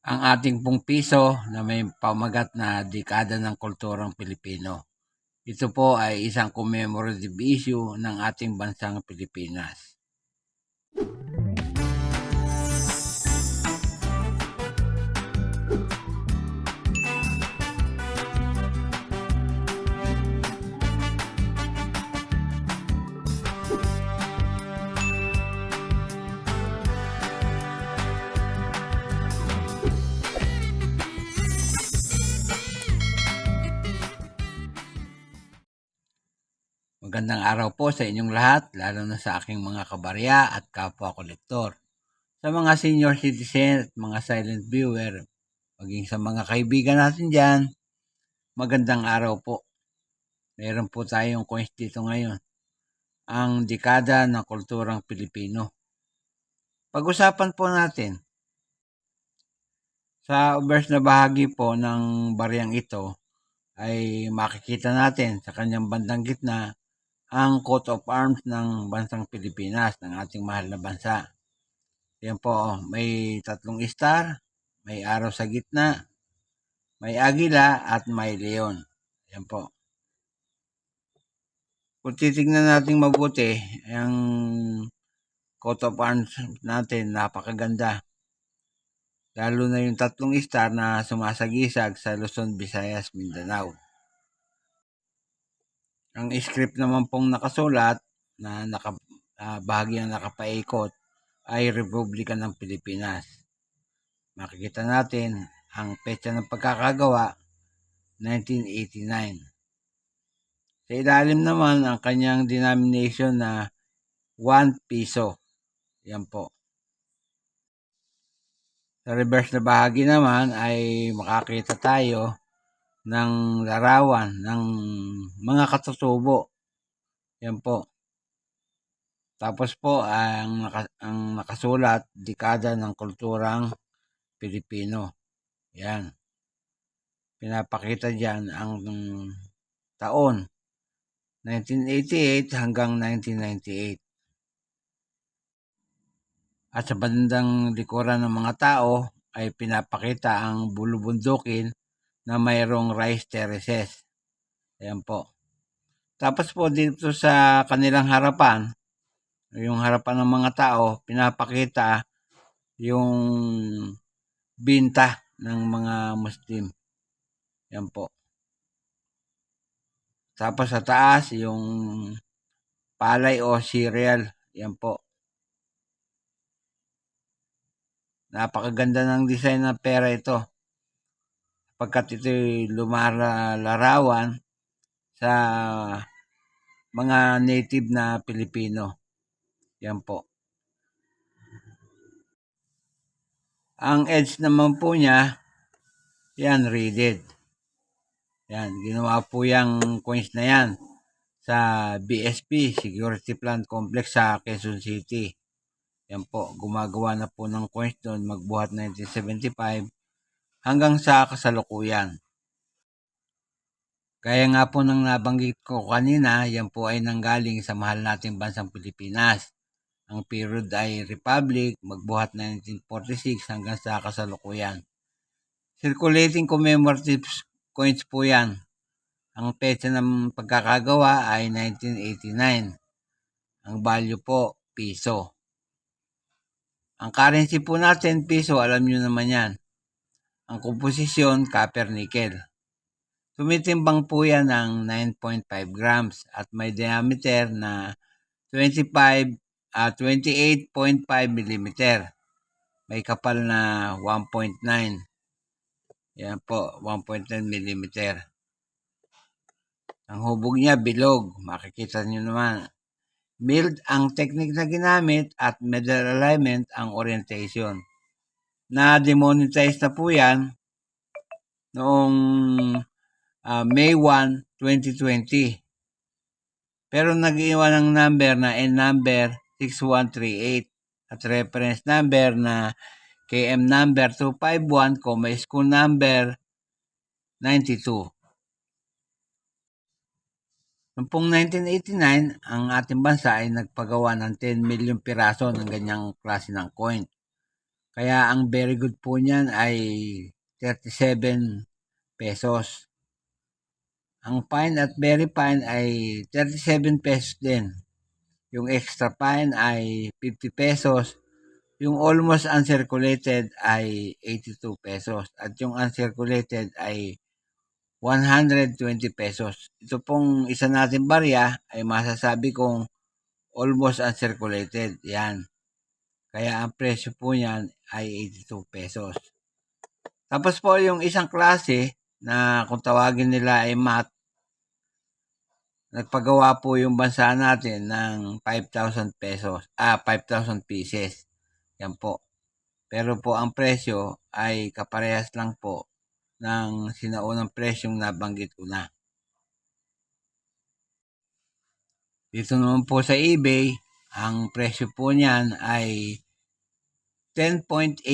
Ang ating pong piso na may pamagat na dekada ng kulturang Pilipino. Ito po ay isang commemorative issue ng ating bansang Pilipinas. Magandang araw po sa inyong lahat, lalo na sa aking mga kabarya at kapwa kolektor. Sa mga senior citizen at mga silent viewer, maging sa mga kaibigan natin dyan, magandang araw po. Meron po tayong coins dito ngayon, ang dekada ng kulturang Pilipino. Pag-usapan po natin, sa obverse na bahagi po ng baryang ito, ay makikita natin sa kanyang bandang gitna ang coat of arms ng bansang Pilipinas, ng ating mahal na bansa. Yan po, may 3 star, may araw sa gitna, may agila at may leon. Yan po. Kung titignan natin mabuti, ang coat of arms natin napakaganda. Lalo na yung 3 star na sumasagisag sa Luzon, Visayas, Mindanao. Ang script naman pong nakasulat na bahagyang nakapaikot ay Republika ng Pilipinas. Makikita natin ang petsa ng pagkakagawa, 1989. Sa ilalim naman ang kanyang denomination na 1 piso. Yan po. Sa reverse na bahagi naman ay makakita tayo ng larawan ng mga katutubo. Yan po. Tapos po ang nakasulat, dekada ng kulturang Pilipino. Yan. Pinapakita dyan ang taon 1988 hanggang 1998. At sa bandang likuran ng mga tao ay pinapakita ang bulubundukin na mayroong rice terraces. Ayan po. Tapos po dito sa kanilang harapan, yung harapan ng mga tao, pinapakita yung binta ng mga Muslim. Yan po. Tapos sa taas, yung palay o cereal. Yan po. Napakaganda ng design ng pera ito. Pagkat ito'y lumalarawan sa mga native na Pilipino. Yan po. Ang edge naman po niya, yan, reeded. Yan, ginawa po yung coins na yan sa BSP, Security Plant Complex sa Quezon City. Yan po, gumagawa na po ng coins doon magbuhat 1975 hanggang sa kasalukuyan. Kaya nga po nang nabanggit ko kanina, yan po ay nanggaling sa mahal nating bansang Pilipinas. Ang period ay Republic, magbuhat 1946 hanggang sa kasalukuyan. Circulating commemorative coins po yan. Ang petsa ng pagkakagawa ay 1989. Ang value po, piso. Ang currency po natin, piso, alam nyo naman yan. Ang komposisyon, copper-nickel. Tumitimbang po yan ng 9.5 grams at may diameter na 28.5 mm. May kapal na 1.9. Yan po, 1.9 mm. Ang hubog niya, bilog. Makikita nyo naman. Milled ang technique na ginamit at medal alignment ang orientation. Na-demonetize na po yan noong May 1, 2020. Pero nag-iwan ng number na N number 6138 at reference number na KM number 251, school number 92. Noong pong 1989, ang ating bansa ay nagpagawa ng 10 million piraso ng ganyang klase ng coin. Kaya ang very good po niyan ay 37 pesos. Ang fine at very fine ay 37 pesos din. Yung extra fine ay 50 pesos. Yung almost uncirculated ay 82 pesos. At yung uncirculated ay 120 pesos. Ito pong isa natin barya ay masasabi kong almost uncirculated. Yan. Kaya ang presyo po niyan ay 82 pesos. Tapos po yung isang klase na kung tawagin nila ay matte, nagpagawa po yung bansa natin ng 5,000 pesos, 5,000 pieces. Yan po. Pero po ang presyo ay kaparehas lang po ng sinaunang presyong nabanggit ko na. Dito naman po sa eBay, ang presyo po niyan ay $10.80.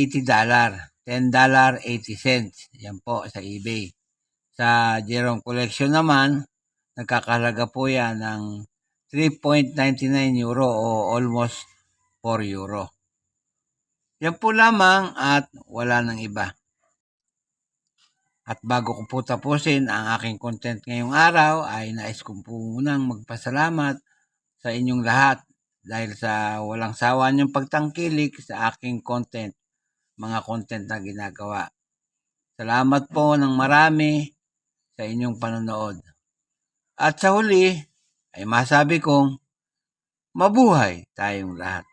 $10.80. Yan po sa eBay. Sa Jerome Collection naman, nagkakahalaga po yan ng 3.99 euro o almost 4 euro. Yan po lamang at wala nang iba. At bago ko po tapusin ang aking content ngayong araw ay nais ko po munang magpasalamat sa inyong lahat dahil sa walang sawa niyong pagtangkilik sa aking content, mga content na ginagawa. Salamat po ng marami sa inyong panonood. At sa huli ay masabi kong mabuhay tayong lahat.